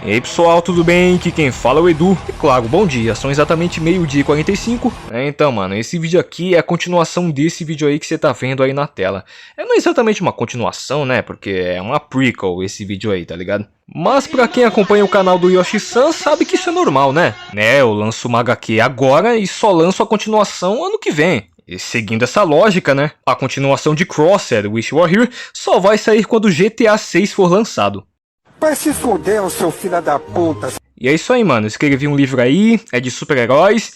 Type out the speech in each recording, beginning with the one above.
E aí pessoal, tudo bem? Aqui quem fala é o Edu. E claro, bom dia, são exatamente meio-dia e 45. Então mano, esse vídeo aqui é a continuação desse vídeo aí que você tá vendo aí na tela. Não é exatamente uma continuação, né, porque é uma prequel esse vídeo aí, tá ligado? Mas pra quem acompanha o canal do Yoshi-san sabe que isso é normal, né? Eu lanço uma HQ agora e só lanço a continuação ano que vem. E seguindo essa lógica, né, a continuação de Crossed Wish You Were Here só vai sair quando o GTA 6 for lançado. Vai se fuder, o seu filho da puta. E é isso aí, mano. Eu escrevi um livro aí, é de super-heróis,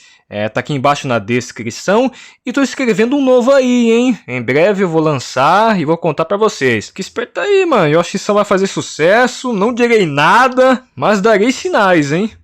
tá aqui embaixo na descrição. E tô escrevendo um novo aí, hein. Em breve eu vou lançar e vou contar pra vocês. Que esperta aí, mano. Yoshi-san vai fazer sucesso, não direi nada, mas darei sinais, hein. –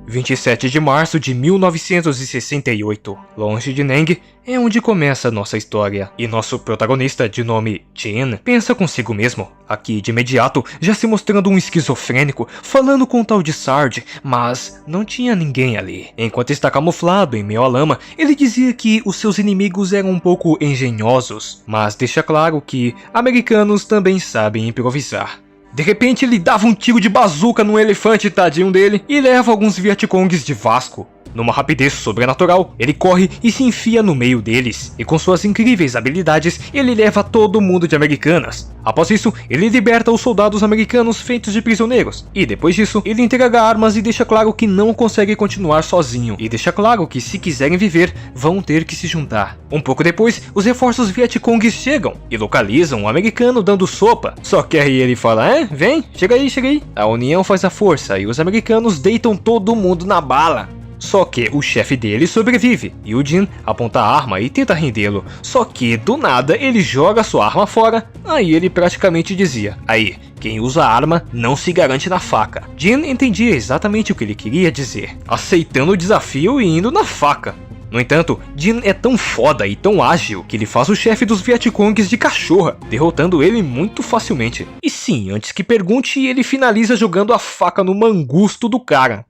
27 de março de 1968, longe de Neng, é onde começa nossa história. E nosso protagonista, de nome Jin, pensa consigo mesmo, aqui de imediato, já se mostrando um esquizofrênico, falando com o tal de Sarge, mas não tinha ninguém ali. Enquanto está camuflado em meio à lama, ele dizia que os seus inimigos eram um pouco engenhosos, mas deixa claro que americanos também sabem improvisar. De repente ele dava um tiro de bazuca no elefante tadinho dele e leva alguns Vietcongues de Vasco. Numa rapidez sobrenatural, ele corre e se enfia no meio deles, e com suas incríveis habilidades, ele leva todo mundo de Americanas. Após isso, ele liberta os soldados americanos feitos de prisioneiros, e depois disso, ele entrega armas e deixa claro que não consegue continuar sozinho, e deixa claro que se quiserem viver, vão ter que se juntar. Um pouco depois, os reforços Vietcongues chegam, e localizam um americano dando sopa, só que aí ele fala, vem, chega aí, chega aí. A união faz a força, e os americanos deitam todo mundo na bala. Só que o chefe dele sobrevive, e o Jin aponta a arma e tenta rendê-lo, só que do nada ele joga sua arma fora, aí ele praticamente dizia, aí, quem usa arma não se garante na faca. Jin entendia exatamente o que ele queria dizer, aceitando o desafio e indo na faca. No entanto, Jin é tão foda e tão ágil que ele faz o chefe dos Vietcongues de cachorra, derrotando ele muito facilmente. E sim, antes que pergunte, ele finaliza jogando a faca no mangusto do cara.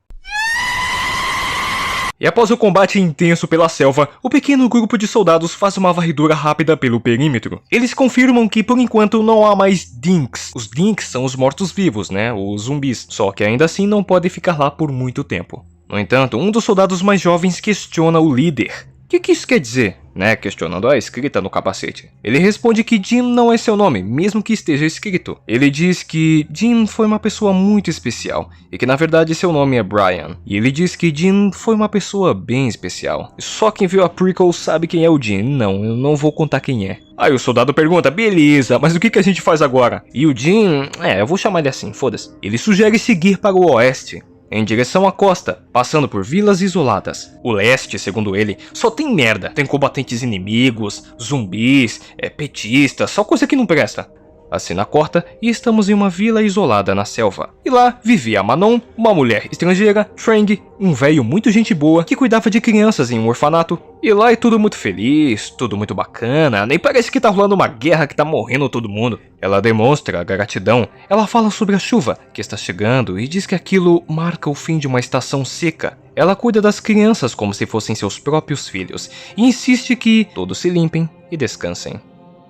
E após o combate intenso pela selva, o pequeno grupo de soldados faz uma varredura rápida pelo perímetro. Eles confirmam que por enquanto não há mais Dinks. Os Dinks são os mortos-vivos, né, os zumbis, só que ainda assim não podem ficar lá por muito tempo. No entanto, um dos soldados mais jovens questiona o líder. O que isso quer dizer? Questionando a escrita no capacete. Ele responde que Jin não é seu nome, mesmo que esteja escrito. Ele diz que Jin foi uma pessoa muito especial, e que na verdade seu nome é Brian. E ele diz que Jin foi uma pessoa bem especial. Só quem viu a prequel sabe quem é o Jin. Não, eu não vou contar quem é. Aí o soldado pergunta, beleza, mas o que a gente faz agora? E o Jin, eu vou chamar ele assim, foda-se. Ele sugere seguir para o oeste, em direção à costa, passando por vilas isoladas. O leste, segundo ele, só tem merda. Tem combatentes inimigos, zumbis, petistas, só coisa que não presta. A cena corta e estamos em uma vila isolada na selva. E lá vivia Manon, uma mulher estrangeira, Trang, um velho muito gente boa que cuidava de crianças em um orfanato. E lá é tudo muito feliz, tudo muito bacana, nem parece que tá rolando uma guerra que tá morrendo todo mundo. Ela demonstra gratidão, ela fala sobre a chuva que está chegando e diz que aquilo marca o fim de uma estação seca. Ela cuida das crianças como se fossem seus próprios filhos e insiste que todos se limpem e descansem.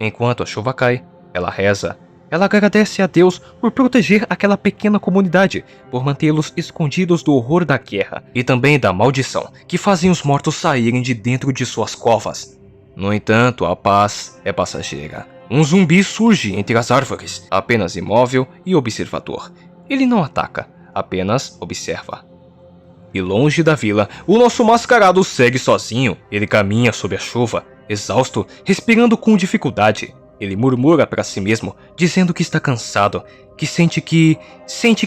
Enquanto a chuva cai, ela reza, ela agradece a Deus por proteger aquela pequena comunidade, por mantê-los escondidos do horror da guerra e também da maldição que fazem os mortos saírem de dentro de suas covas. No entanto, a paz é passageira. Um zumbi surge entre as árvores, apenas imóvel e observador. Ele não ataca, apenas observa. E longe da vila, o nosso mascarado segue sozinho. Ele caminha sob a chuva, exausto, respirando com dificuldade. Ele murmura para si mesmo, dizendo que está cansado, que sente que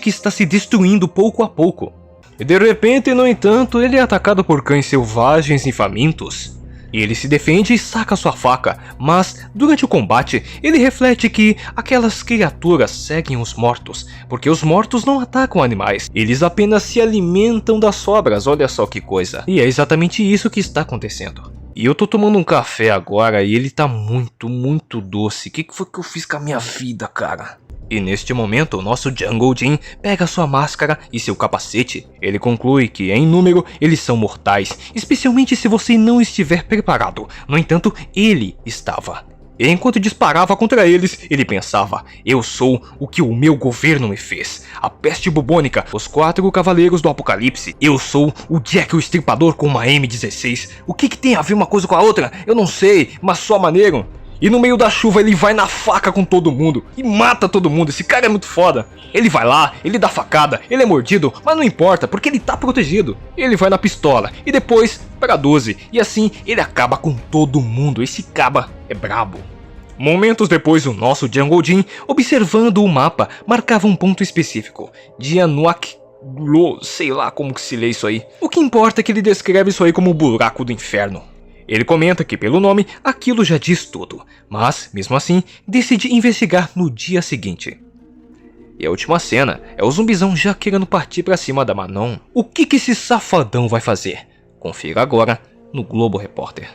está se destruindo pouco a pouco. E de repente, no entanto, ele é atacado por cães selvagens e famintos. E ele se defende e saca sua faca, mas durante o combate, ele reflete que aquelas criaturas seguem os mortos, porque os mortos não atacam animais, eles apenas se alimentam das sobras, olha só que coisa. E é exatamente isso que está acontecendo. E eu tô tomando um café agora e ele tá muito doce. O que foi que eu fiz com a minha vida, cara? E neste momento, o nosso Jungle Jin pega sua máscara e seu capacete. Ele conclui que, em número, eles são mortais, especialmente se você não estiver preparado. No entanto, ele estava. E enquanto disparava contra eles, ele pensava: eu sou o que o meu governo me fez. A peste bubônica, os 4 cavaleiros do apocalipse. Eu sou o Jack o Estripador com uma M16. O que tem a ver uma coisa com a outra? Eu não sei, mas só maneiro. E no meio da chuva ele vai na faca com todo mundo e mata todo mundo. Esse cara é muito foda. Ele vai lá, ele dá facada, ele é mordido, mas não importa, porque ele tá protegido. Ele vai na pistola e depois para 12. E assim ele acaba com todo mundo. Esse caba é brabo. Momentos depois, o nosso Jungle Jim, observando o mapa, marcava um ponto específico. Dianuak, sei lá como que se lê isso aí. O que importa é que ele descreve isso aí como o buraco do inferno. Ele comenta que, pelo nome, aquilo já diz tudo, mas, mesmo assim, decide investigar no dia seguinte. E a última cena é o zumbizão já querendo partir pra cima da Manon. O que esse safadão vai fazer? Confira agora no Globo Repórter.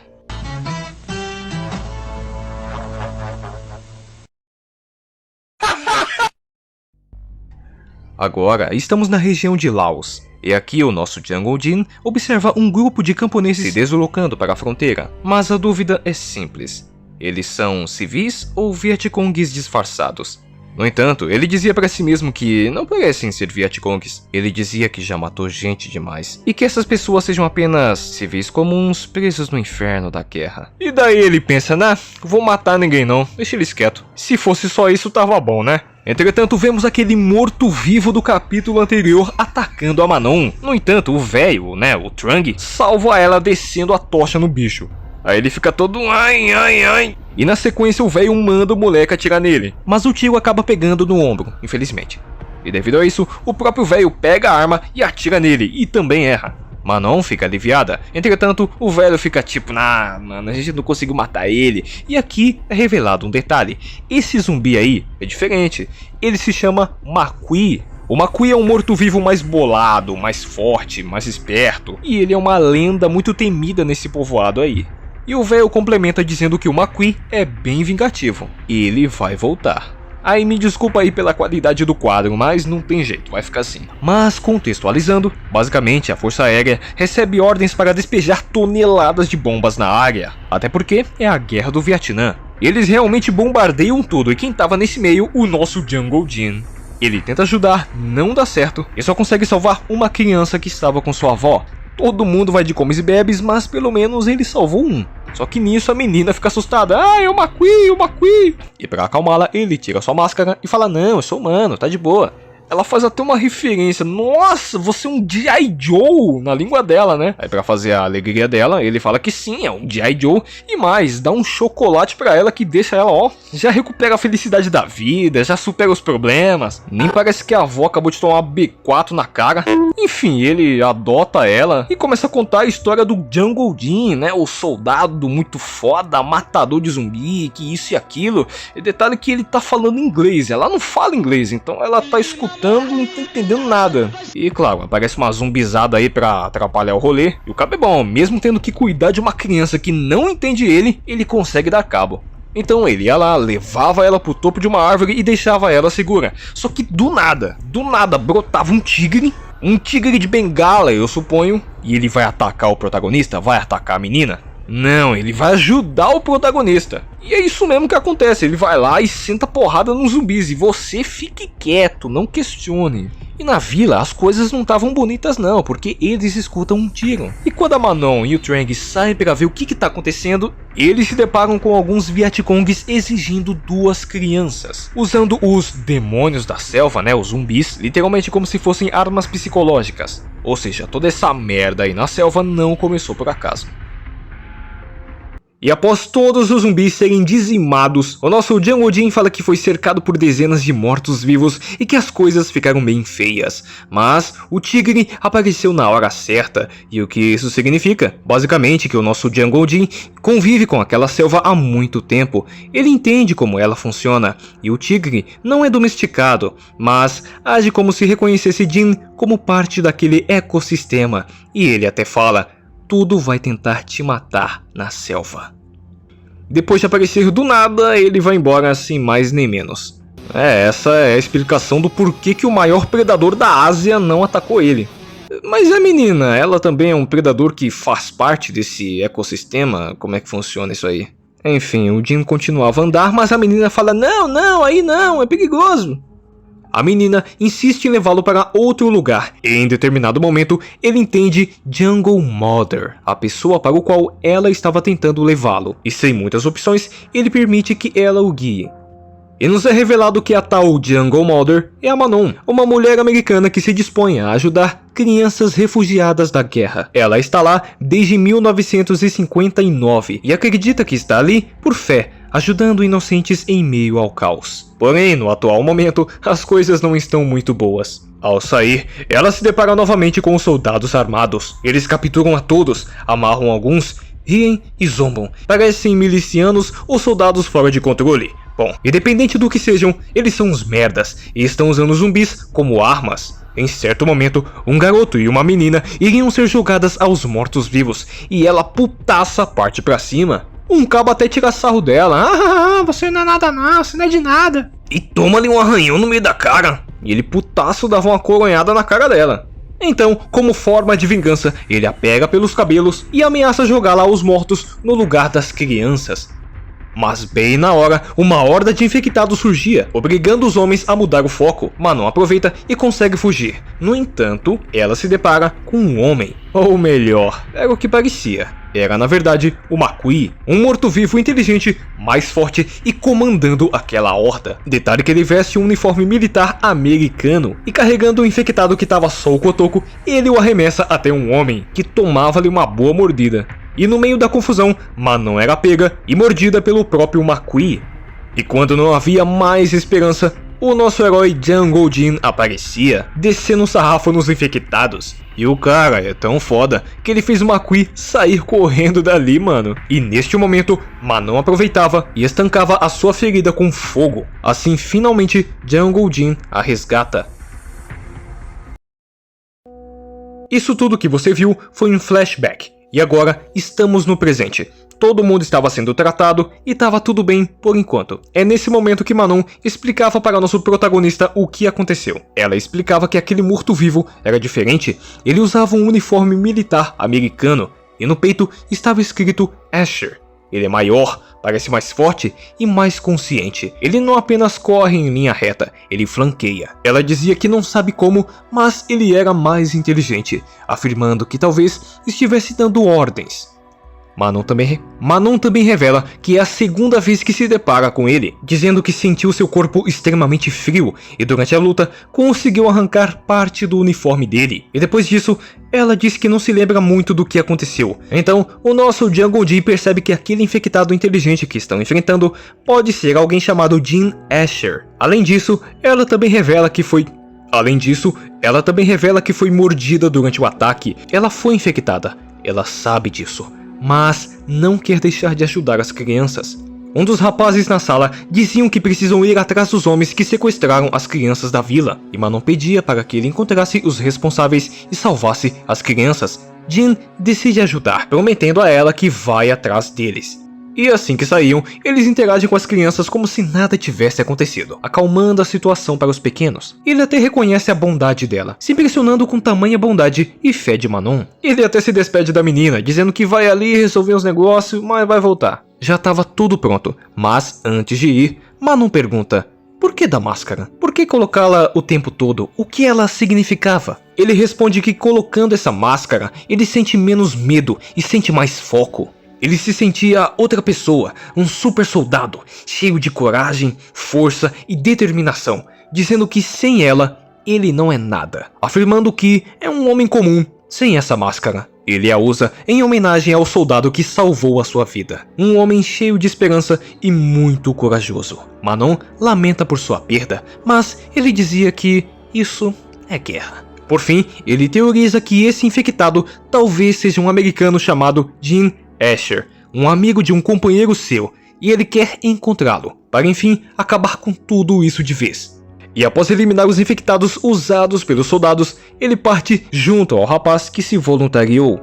Agora, estamos na região de Laos. E aqui o nosso Jungle Jim observa um grupo de camponeses se deslocando para a fronteira. Mas a dúvida é simples. Eles são civis ou Vietcongues disfarçados? No entanto, ele dizia para si mesmo que não parecem ser Vietcongues. Ele dizia que já matou gente demais. E que essas pessoas sejam apenas civis comuns presos no inferno da guerra. E daí ele pensa, vou matar ninguém não, deixa eles quietos. Se fosse só isso tava bom, né? Entretanto, vemos aquele morto-vivo do capítulo anterior atacando a Manon. No entanto, o velho, o Trung, salva ela descendo a tocha no bicho. Aí ele fica todo ai. E na sequência o velho manda o moleque atirar nele. Mas o tiro acaba pegando no ombro, infelizmente. E devido a isso, o próprio velho pega a arma e atira nele e também erra. Manon fica aliviada, entretanto o velho fica tipo, mano, a gente não conseguiu matar ele. E aqui é revelado um detalhe, esse zumbi aí é diferente, ele se chama Makui. O Makui é um morto-vivo mais bolado, mais forte, mais esperto, e ele é uma lenda muito temida nesse povoado aí. E o velho complementa dizendo que o Makui é bem vingativo, e ele vai voltar. Aí me desculpa aí pela qualidade do quadro, mas não tem jeito, vai ficar assim. Mas contextualizando, basicamente a Força Aérea recebe ordens para despejar toneladas de bombas na área. Até porque é a Guerra do Vietnã. Eles realmente bombardeiam tudo e quem tava nesse meio, o nosso Jungle Jim. Ele tenta ajudar, não dá certo e só consegue salvar uma criança que estava com sua avó. Todo mundo vai de comes e bebes, mas pelo menos ele salvou um. Só que nisso a menina fica assustada. É o Makui. E pra acalmá-la, ele tira sua máscara e fala, não, eu sou humano, tá de boa. Ela faz até uma referência, nossa, você é um G.I. Joe, na língua dela, né? Aí pra fazer a alegria dela, ele fala que sim, é um G.I. Joe. E mais, dá um chocolate pra ela que deixa ela, já recupera a felicidade da vida, já supera os problemas. Nem parece que a avó acabou de tomar B4 na cara. Enfim, ele adota ela e começa a contar a história do Jungle Jim, o soldado muito foda, matador de zumbi, que isso e aquilo. E detalhe que ele tá falando inglês, ela não fala inglês, então ela tá escutando, não tá entendendo nada. E claro, aparece uma zumbizada aí pra atrapalhar o rolê. E o cabo é bom, mesmo tendo que cuidar de uma criança que não entende ele consegue dar cabo. Então ele ia lá, levava ela pro topo de uma árvore e deixava ela segura. Só que do nada brotava um tigre de bengala, eu suponho. E ele vai atacar o protagonista? Vai atacar a menina? Não, ele vai ajudar o protagonista. E é isso mesmo que acontece, ele vai lá e senta porrada nos zumbis. E você fique quieto, não questione. E na vila as coisas não estavam bonitas não, porque eles escutam um tiro. E quando a Manon e o Trang saem para ver o que está acontecendo, eles se deparam com alguns Vietcongues exigindo 2 crianças. Usando os demônios da selva, os zumbis, literalmente como se fossem armas psicológicas. Ou seja, toda essa merda aí na selva não começou por acaso. E após todos os zumbis serem dizimados, o nosso Jungle Jim fala que foi cercado por dezenas de mortos-vivos e que as coisas ficaram bem feias. Mas o tigre apareceu na hora certa, e o que isso significa? Basicamente que o nosso Jungle Jim convive com aquela selva há muito tempo, ele entende como ela funciona, e o tigre não é domesticado, mas age como se reconhecesse Jim como parte daquele ecossistema, e ele até fala: tudo vai tentar te matar na selva. Depois de aparecer do nada, ele vai embora sem mais nem menos. Essa é a explicação do porquê que o maior predador da Ásia não atacou ele. Mas a menina, ela também é um predador que faz parte desse ecossistema? Como é que funciona isso aí? Enfim, o Jin continuava a andar, mas a menina fala: não, não, aí não, é perigoso. A menina insiste em levá-lo para outro lugar, e em determinado momento ele entende Jungle Mother, a pessoa para o qual ela estava tentando levá-lo, e sem muitas opções, ele permite que ela o guie. E nos é revelado que a tal Jungle Mother é a Manon, uma mulher americana que se dispõe a ajudar crianças refugiadas da guerra. Ela está lá desde 1959 e acredita que está ali por fé, ajudando inocentes em meio ao caos. Porém, no atual momento, as coisas não estão muito boas. Ao sair, ela se depara novamente com os soldados armados. Eles capturam a todos, amarram alguns, riem e zombam. Parecem milicianos ou soldados fora de controle. Bom, independente do que sejam, eles são uns merdas e estão usando zumbis como armas. Em certo momento, um garoto e uma menina iriam ser jogadas aos mortos-vivos e ela, putaça, parte pra cima. Um cabo até tira sarro dela. Você não é nada não, você não é de nada. E toma-lhe um arranhão no meio da cara. E ele, putaço, dava uma coronhada na cara dela. Então, como forma de vingança, ele a pega pelos cabelos e ameaça jogá-la aos mortos no lugar das crianças. Mas bem na hora, uma horda de infectados surgia, obrigando os homens a mudar o foco. Manon aproveita e consegue fugir. No entanto, ela se depara com um homem. Ou melhor, era o que parecia. Era na verdade o McQueen, um morto-vivo inteligente, mais forte e comandando aquela horda. Detalhe que ele veste um uniforme militar americano e carregando o infectado que estava só o cotoco, ele o arremessa até um homem que tomava-lhe uma boa mordida. E no meio da confusão, Manon era pega e mordida pelo próprio McQueen. E quando não havia mais esperança, o nosso herói Jungle Jin aparecia, descendo um sarrafo nos infectados. E o cara é tão foda que ele fez o McQueen sair correndo dali, mano. E neste momento, Manon aproveitava e estancava a sua ferida com fogo. Assim, finalmente, Jungle Jin a resgata. Isso tudo que você viu foi um flashback. E agora, estamos no presente. Todo mundo estava sendo tratado e estava tudo bem por enquanto. É nesse momento que Manon explicava para nosso protagonista o que aconteceu. Ela explicava que aquele morto-vivo era diferente. Ele usava um uniforme militar americano e no peito estava escrito Asher. Ele é maior, parece mais forte e mais consciente. Ele não apenas corre em linha reta, ele flanqueia. Ela dizia que não sabe como, mas ele era mais inteligente, afirmando que talvez estivesse dando ordens. Manon também revela que é a segunda vez que se depara com ele, dizendo que sentiu seu corpo extremamente frio e durante a luta conseguiu arrancar parte do uniforme dele. E depois disso, ela diz que não se lembra muito do que aconteceu. Então, o nosso Jungle Jin percebe que aquele infectado inteligente que estão enfrentando pode ser alguém chamado Jin Asher. Além disso, ela também revela que foi mordida durante o ataque. Ela foi infectada, ela sabe disso, mas não quer deixar de ajudar as crianças. Um dos rapazes na sala diziam que precisam ir atrás dos homens que sequestraram as crianças da vila, e Manon pedia para que ele encontrasse os responsáveis e salvasse as crianças. Jin decide ajudar, prometendo a ela que vai atrás deles. E assim que saíam, eles interagem com as crianças como se nada tivesse acontecido, acalmando a situação para os pequenos. Ele até reconhece a bondade dela, se impressionando com tamanha bondade e fé de Manon. Ele até se despede da menina, dizendo que vai ali resolver os negócios, mas vai voltar. Já estava tudo pronto, mas antes de ir, Manon pergunta: por que da máscara? Por que colocá-la o tempo todo? O que ela significava? Ele responde que colocando essa máscara, ele sente menos medo e sente mais foco. Ele se sentia outra pessoa, um super soldado, cheio de coragem, força e determinação, dizendo que sem ela, ele não é nada, afirmando que é um homem comum sem essa máscara. Ele a usa em homenagem ao soldado que salvou a sua vida, um homem cheio de esperança e muito corajoso. Manon lamenta por sua perda, mas ele dizia que isso é guerra. Por fim, ele teoriza que esse infectado talvez seja um americano chamado Jin Asher, um amigo de um companheiro seu, e ele quer encontrá-lo, para enfim acabar com tudo isso de vez. E após eliminar os infectados usados pelos soldados, ele parte junto ao rapaz que se voluntariou.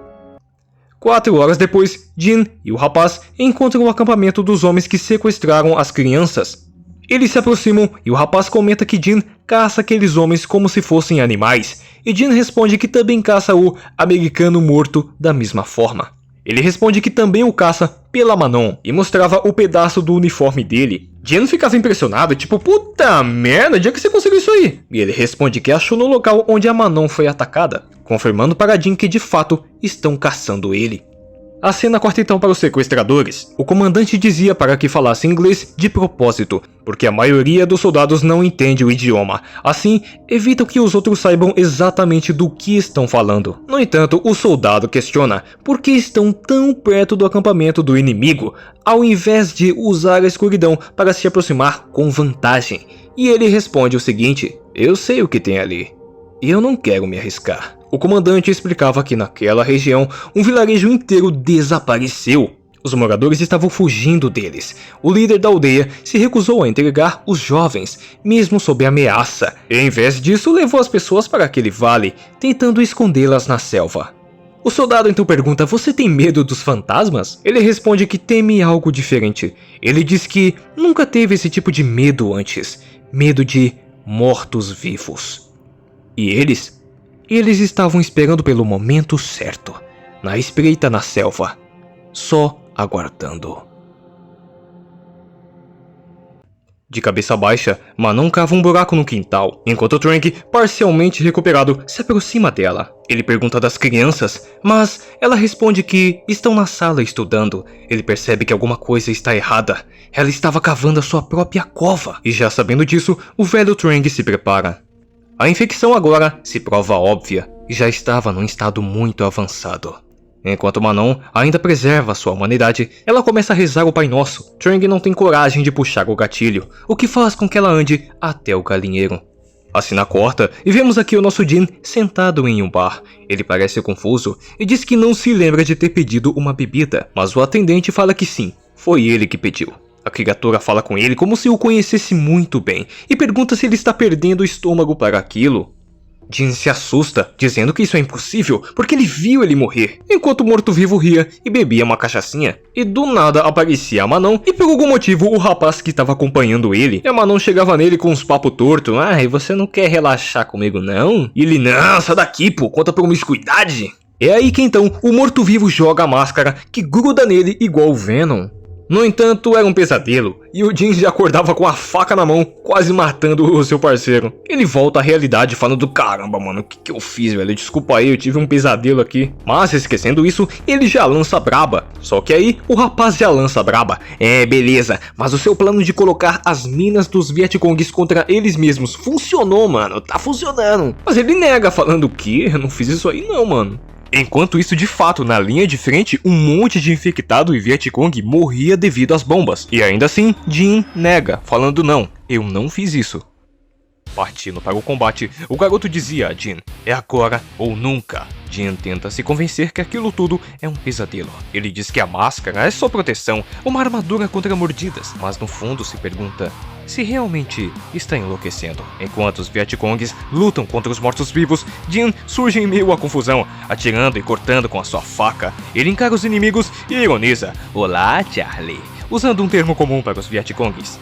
4 horas depois, Jin e o rapaz encontram o acampamento dos homens que sequestraram as crianças. Eles se aproximam e o rapaz comenta que Jin caça aqueles homens como se fossem animais, e Jin responde que também caça o americano morto da mesma forma. Ele responde que também o caça pela Manon e mostrava o pedaço do uniforme dele. Jin ficava impressionado, tipo, puta merda, onde é que você conseguiu isso aí? E ele responde que achou no local onde a Manon foi atacada, confirmando para Jin que de fato estão caçando ele. A cena corta então para os sequestradores. O comandante dizia para que falasse inglês de propósito, porque a maioria dos soldados não entende o idioma. Assim, evitam que os outros saibam exatamente do que estão falando. No entanto, o soldado questiona por que estão tão perto do acampamento do inimigo, ao invés de usar a escuridão para se aproximar com vantagem. E ele responde o seguinte: eu sei o que tem ali, e eu não quero me arriscar. O comandante explicava que naquela região um vilarejo inteiro desapareceu. Os moradores estavam fugindo deles. O líder da aldeia se recusou a entregar os jovens, mesmo sob ameaça. E, em vez disso, levou as pessoas para aquele vale, tentando escondê-las na selva. O soldado então pergunta: você tem medo dos fantasmas? Ele responde que teme algo diferente. Ele diz que nunca teve esse tipo de medo antes. Medo de mortos-vivos. E eles estavam esperando pelo momento certo, na espreita na selva, só aguardando. De cabeça baixa, Manon cava um buraco no quintal, enquanto Trank, parcialmente recuperado, se aproxima dela. Ele pergunta das crianças, mas ela responde que estão na sala estudando. Ele percebe que alguma coisa está errada. Ela estava cavando a sua própria cova, e já sabendo disso, o velho Trank se prepara. A infecção agora se prova óbvia e já estava num estado muito avançado. Enquanto Manon ainda preserva sua humanidade, ela começa a rezar o Pai Nosso. Trang não tem coragem de puxar o gatilho, o que faz com que ela ande até o galinheiro. A cena corta e vemos aqui o nosso Jin sentado em um bar. Ele parece confuso e diz que não se lembra de ter pedido uma bebida, mas o atendente fala que sim, foi ele que pediu. A criatura fala com ele como se o conhecesse muito bem e pergunta se ele está perdendo o estômago para aquilo. Jin se assusta, dizendo que isso é impossível porque ele viu ele morrer, enquanto o morto-vivo ria e bebia uma cachaçinha. E do nada aparecia a Manon e por algum motivo o rapaz que estava acompanhando ele. E a Manon chegava nele com uns papos tortos. E você não quer relaxar comigo não? E ele, não, sai daqui pô, conta promiscuidade. É aí que então o morto-vivo joga a máscara que gruda nele igual o Venom. No entanto, era um pesadelo, e o Jin já acordava com a faca na mão, quase matando o seu parceiro. Ele volta à realidade falando: caramba mano, o que eu fiz, velho? Desculpa aí, eu tive um pesadelo aqui. Mas esquecendo isso, ele já lança braba. Só que aí, o rapaz já lança braba. Beleza, mas o seu plano de colocar as minas dos Vietcongs contra eles mesmos funcionou, mano, tá funcionando. Mas ele nega, falando que eu não fiz isso aí não, mano. Enquanto isso, de fato, na linha de frente, um monte de infectado e Vietcong morria devido às bombas. E ainda assim, Jin nega, falando: não, eu não fiz isso. Partindo para o combate, o garoto dizia a Jin: é agora ou nunca. Jin tenta se convencer que aquilo tudo é um pesadelo. Ele diz que a máscara é só proteção, uma armadura contra mordidas, mas no fundo se pergunta se realmente está enlouquecendo. Enquanto os Vietcongs lutam contra os mortos-vivos, Jin surge em meio à confusão, atirando e cortando com a sua faca. Ele encara os inimigos e ironiza: olá, Charlie, usando um termo comum para os Vietcongs.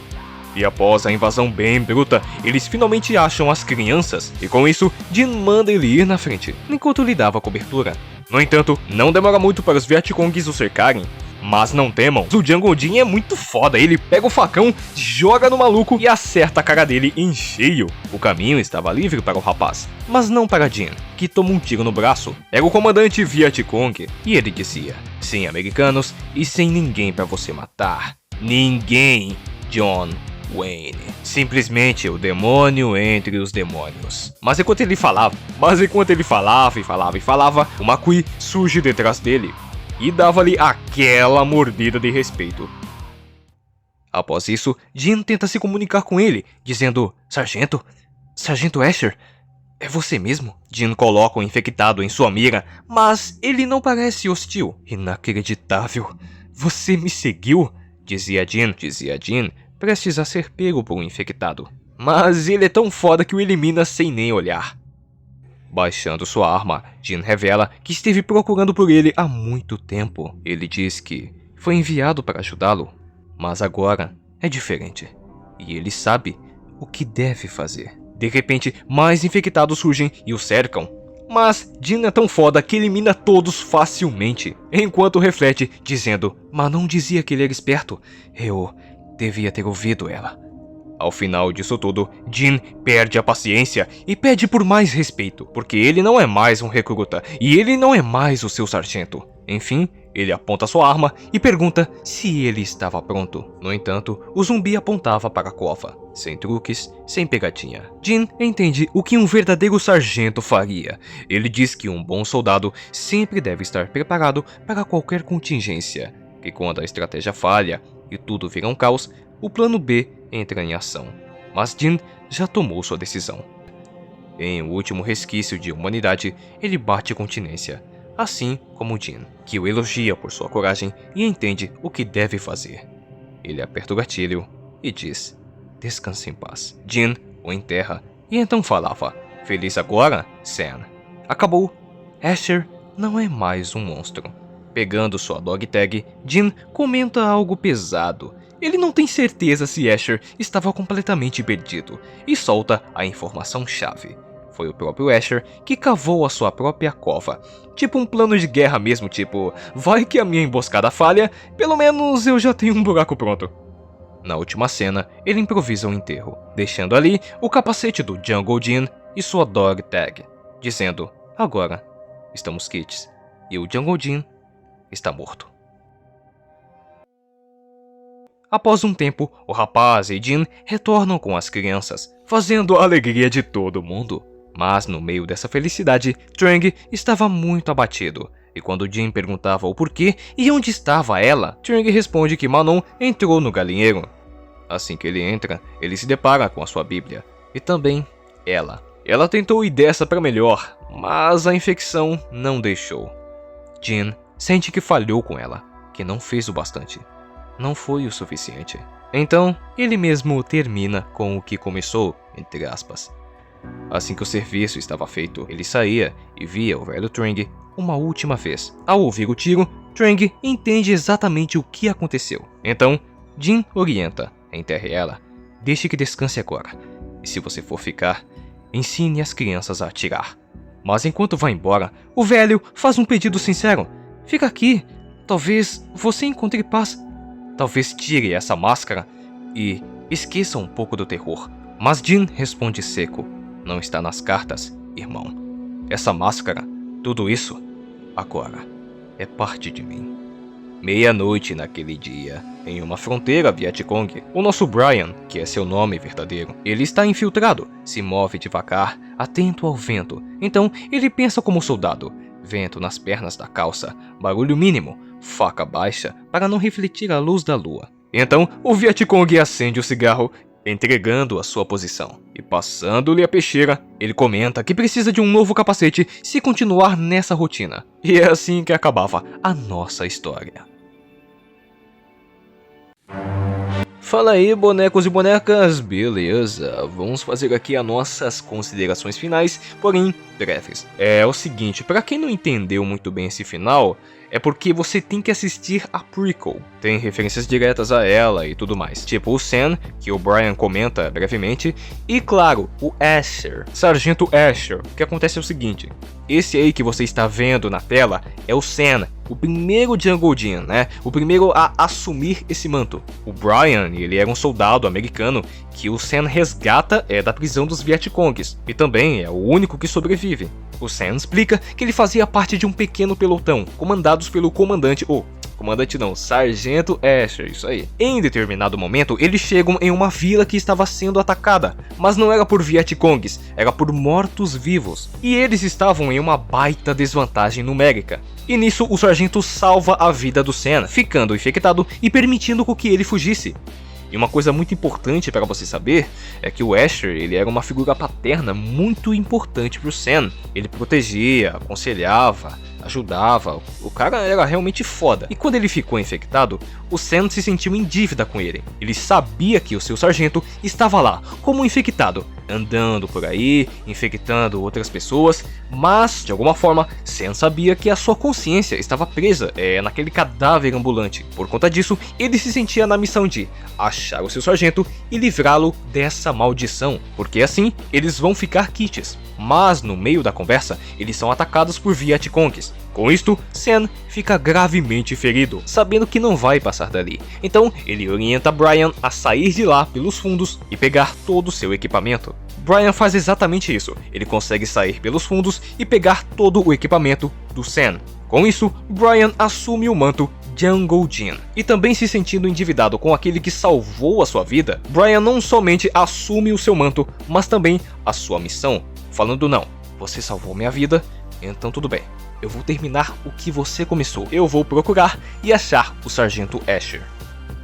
E após a invasão bem bruta, eles finalmente acham as crianças, e com isso, Jin manda ele ir na frente, enquanto lhe dava cobertura. No entanto, não demora muito para os Vietcongs o cercarem. Mas não temam, o Jungle Jin é muito foda, ele pega o facão, joga no maluco e acerta a cara dele em cheio. O caminho estava livre para o rapaz, mas não para Jin, que toma um tiro no braço. Era o comandante Vietcong, e ele dizia: sem americanos e sem ninguém para você matar. Ninguém, John Wayne. Simplesmente o demônio entre os demônios. Mas enquanto ele falava e falava, o Makui surge detrás dele e dava-lhe aquela mordida de respeito. Após isso, Jin tenta se comunicar com ele, dizendo: Sargento? Sargento Asher? É você mesmo? Jin coloca o infectado em sua mira, mas ele não parece hostil. Inacreditável. Você me seguiu? Dizia Jin, prestes a ser pego por um infectado. Mas ele é tão foda que o elimina sem nem olhar. Baixando sua arma, Jin revela que esteve procurando por ele há muito tempo. Ele diz que foi enviado para ajudá-lo, mas agora é diferente. E ele sabe o que deve fazer. De repente, mais infectados surgem e o cercam. Mas Jin é tão foda que elimina todos facilmente, enquanto reflete, dizendo: Manon dizia que ele era esperto, eu devia ter ouvido ela. Ao final disso tudo, Jin perde a paciência e pede por mais respeito, porque ele não é mais um recruta e ele não é mais o seu sargento. Enfim, ele aponta sua arma e pergunta se ele estava pronto. No entanto, o zumbi apontava para a cova, sem truques, sem pegadinha. Jin entende o que um verdadeiro sargento faria. Ele diz que um bom soldado sempre deve estar preparado para qualquer contingência, que quando a estratégia falha e tudo vira um caos, o plano B entra em ação. Mas Jin já tomou sua decisão. Em o último resquício de humanidade, ele bate continência, assim como Jin, que o elogia por sua coragem e entende o que deve fazer. Ele aperta o gatilho e diz: descanse em paz. Jin o enterra e então falava: feliz agora, Sam? Acabou. Asher não é mais um monstro. Pegando sua dog tag, Jin comenta algo pesado. Ele não tem certeza se Asher estava completamente perdido e solta a informação-chave. Foi o próprio Asher que cavou a sua própria cova. Tipo um plano de guerra mesmo, tipo, vai que a minha emboscada falha, pelo menos eu já tenho um buraco pronto. Na última cena, ele improvisa um enterro, deixando ali o capacete do Jungle Jin e sua dog tag, dizendo: agora estamos quites, e o Jungle Jin está morto. Após um tempo, o rapaz e Jin retornam com as crianças, fazendo a alegria de todo mundo. Mas no meio dessa felicidade, Trang estava muito abatido, e quando Jin perguntava o porquê e onde estava ela, Trang responde que Manon entrou no galinheiro. Assim que ele entra, ele se depara com a sua Bíblia, e também ela. Ela tentou ir dessa para melhor, mas a infecção não deixou. Jin sente que falhou com ela, que não fez o bastante. Não foi o suficiente. Então, ele mesmo termina com o que começou, entre aspas. Assim que o serviço estava feito, ele saía e via o velho Trang uma última vez. Ao ouvir o tiro, Trang entende exatamente o que aconteceu. Então, Jin orienta: enterre ela, deixe que descanse agora. E se você for ficar, ensine as crianças a atirar. Mas enquanto vai embora, o velho faz um pedido sincero: fica aqui, talvez você encontre paz. Talvez tire essa máscara e esqueça um pouco do terror. Mas Jin responde seco: não está nas cartas, irmão. Essa máscara, tudo isso, agora, é parte de mim. Meia-noite naquele dia, em uma fronteira Vietcong, o nosso Brian, que é seu nome verdadeiro, ele está infiltrado, se move devagar, atento ao vento. Então ele pensa como soldado: vento nas pernas da calça, barulho mínimo, faca baixa para não refletir a luz da lua. Então o Vietcong acende o cigarro, entregando a sua posição. E passando-lhe a peixeira, ele comenta que precisa de um novo capacete se continuar nessa rotina. E é assim que acabava a nossa história. Fala aí, bonecos e bonecas, beleza? Vamos fazer aqui as nossas considerações finais, porém breves. É o seguinte, para quem não entendeu muito bem esse final, é porque você tem que assistir a prequel. Tem referências diretas a ela e tudo mais. Tipo o Sam, que o Brian comenta brevemente. E claro, o Asher, Sargento Asher. O que acontece é o seguinte: esse aí que você está vendo na tela é o Sam, o primeiro Jungle Jin, né? O primeiro a assumir esse manto. O Brian, ele era um soldado americano que o Sam resgata da prisão dos Vietcongs. E também é o único que sobrevive. O Sam explica que ele fazia parte de um pequeno pelotão, comandados pelo comandante, Sargento Asher, isso aí. Em determinado momento, eles chegam em uma vila que estava sendo atacada, mas não era por Vietcongs, era por mortos-vivos. E eles estavam em uma baita desvantagem numérica. E nisso, o sargento salva a vida do Sam, ficando infectado e permitindo que ele fugisse. E uma coisa muito importante para você saber é que o Asher, ele era uma figura paterna muito importante para o Sam. Ele protegia, aconselhava, ajudava, o cara era realmente foda. E quando ele ficou infectado, o Sam se sentiu em dívida com ele. Ele sabia que o seu sargento estava lá, como infectado, andando por aí, infectando outras pessoas, mas, de alguma forma, Sam sabia que a sua consciência estava presa naquele cadáver ambulante. Por conta disso, ele se sentia na missão de achar o seu sargento e livrá-lo dessa maldição, porque assim, eles vão ficar quites. mas no meio da conversa, eles são atacados por Vietcongs. Com isto, Sen fica gravemente ferido, sabendo que não vai passar dali. Então, ele orienta Brian a sair de lá pelos fundos e pegar todo o seu equipamento. Brian faz exatamente isso, ele consegue sair pelos fundos e pegar todo o equipamento do Sen. Com isso, Brian assume o manto Jungle Jin. E também se sentindo endividado com aquele que salvou a sua vida, Brian não somente assume o seu manto, mas também a sua missão, falando: não, você salvou minha vida, então tudo bem. Eu vou terminar o que você começou. Eu vou procurar e achar o Sargento Asher.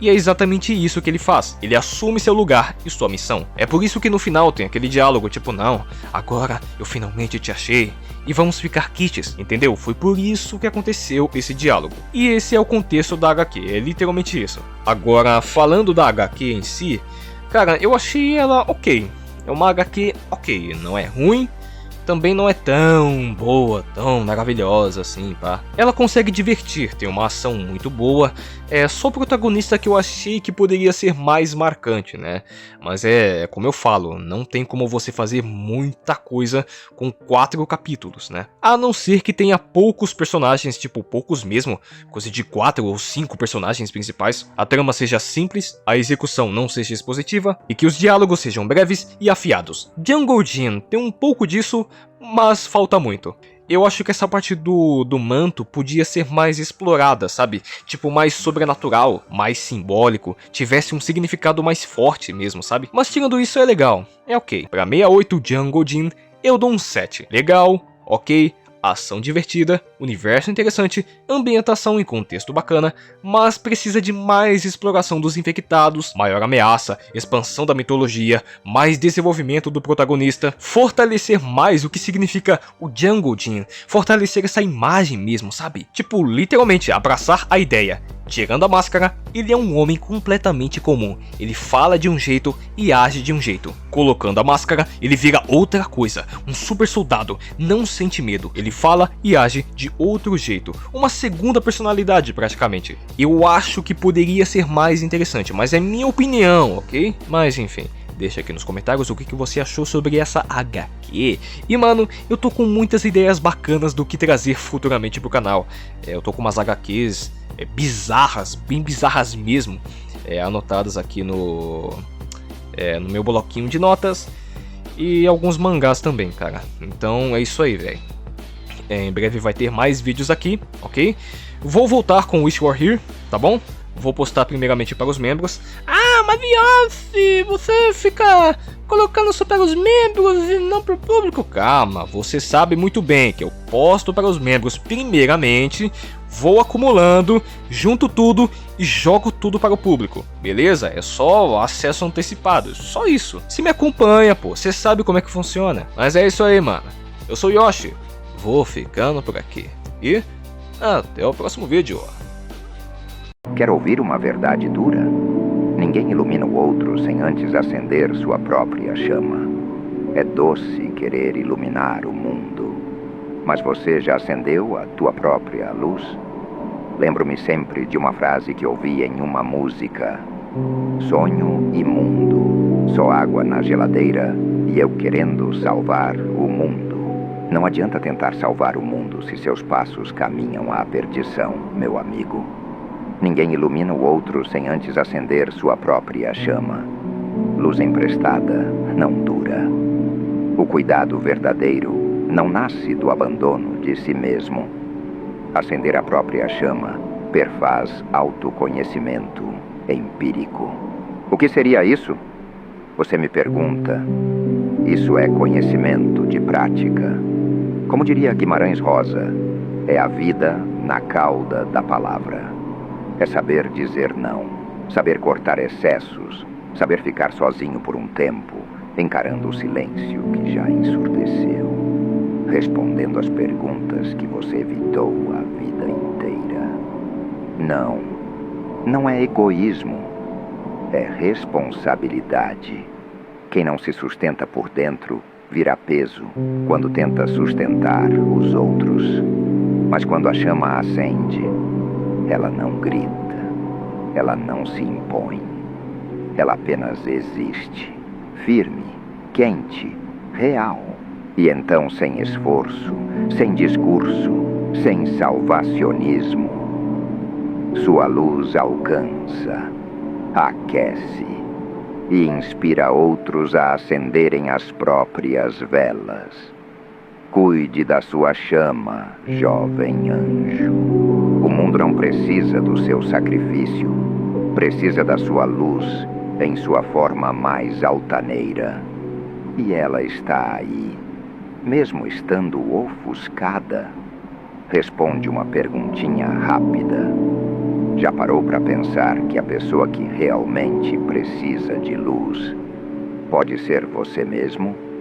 E é exatamente isso que ele faz. Ele assume seu lugar e sua missão. É por isso que no final tem aquele diálogo tipo: não, agora eu finalmente te achei e vamos ficar quites, entendeu? Foi por isso que aconteceu esse diálogo. E esse é o contexto da HQ, é literalmente isso. Agora, falando da HQ em si, cara, eu achei ela ok. É uma HQ ok, não é ruim, também não é tão boa, tão maravilhosa assim, pá. Ela consegue divertir, tem uma ação muito boa. É só o protagonista que eu achei que poderia ser mais marcante, né? Mas é como eu falo, não tem como você fazer muita coisa com 4 capítulos, né? A não ser que tenha poucos personagens, tipo poucos mesmo, coisa de 4 ou 5 personagens principais, a trama seja simples, a execução não seja expositiva e que os diálogos sejam breves e afiados. Jungle Jin tem um pouco disso, mas falta muito. Eu acho que essa parte do manto podia ser mais explorada, sabe? Tipo, mais sobrenatural, mais simbólico, tivesse um significado mais forte mesmo, sabe? Mas tirando isso é legal, é ok. Pra 68 Jungle Jin, eu dou um 7. Legal, ok. Ação divertida, universo interessante, ambientação e contexto bacana, mas precisa de mais exploração dos infectados, maior ameaça, expansão da mitologia, mais desenvolvimento do protagonista, fortalecer mais o que significa o Jungle Jin, fortalecer essa imagem mesmo, sabe? Tipo, literalmente abraçar a ideia. Tirando a máscara, ele é um homem completamente comum. Ele fala de um jeito e age de um jeito. Colocando a máscara, ele vira outra coisa. Um super soldado, não sente medo. Ele fala e age de outro jeito. Uma segunda personalidade, praticamente. Eu acho que poderia ser mais interessante, mas é minha opinião, ok? Mas enfim. Deixa aqui nos comentários o que você achou sobre essa HQ. E mano, eu tô com muitas ideias bacanas do que trazer futuramente pro canal. Eu tô com umas HQs bizarras, bem bizarras mesmo, anotadas aqui no meu bloquinho de notas. E alguns mangás também, cara. Então é isso aí, velho. Em breve vai ter mais vídeos aqui, ok? Vou voltar com Wish You Were Here, tá bom? Vou postar primeiramente para os membros. Ah, mas Viance, você fica colocando só para os membros e não para o público. Calma, você sabe muito bem que eu posto para os membros primeiramente, vou acumulando, junto tudo e jogo tudo para o público. Beleza? É só acesso antecipado, só isso. Se me acompanha, pô, você sabe como é que funciona. Mas é isso aí, mano. Eu sou Yoshi, vou ficando por aqui. E até o próximo vídeo. Quer ouvir uma verdade dura? Ninguém ilumina o outro sem antes acender sua própria chama. É doce querer iluminar o mundo. Mas você já acendeu a tua própria luz? Lembro-me sempre de uma frase que ouvi em uma música. Sonho imundo, só água na geladeira e eu querendo salvar o mundo. Não adianta tentar salvar o mundo se seus passos caminham à perdição, meu amigo. Ninguém ilumina o outro sem antes acender sua própria chama. Luz emprestada não dura. O cuidado verdadeiro não nasce do abandono de si mesmo. Acender a própria chama perfaz autoconhecimento empírico. O que seria isso? Você me pergunta. Isso é conhecimento de prática. Como diria Guimarães Rosa, é a vida na cauda da palavra. É saber dizer não, saber cortar excessos, saber ficar sozinho por um tempo, encarando o silêncio que já ensurdeceu, respondendo às perguntas que você evitou a vida inteira. Não é egoísmo, é responsabilidade. Quem não se sustenta por dentro vira peso quando tenta sustentar os outros. Mas quando a chama acende, ela não grita, ela não se impõe, ela apenas existe, firme, quente, real, E então, sem esforço, sem discurso, sem salvacionismo, sua luz alcança, aquece e inspira outros a acenderem as próprias velas. Cuide da sua chama, jovem anjo. O mundo não precisa do seu sacrifício, precisa da sua luz em sua forma mais altaneira. E ela está aí, mesmo estando ofuscada. Responde uma perguntinha rápida. Já parou para pensar que a pessoa que realmente precisa de luz pode ser você mesmo?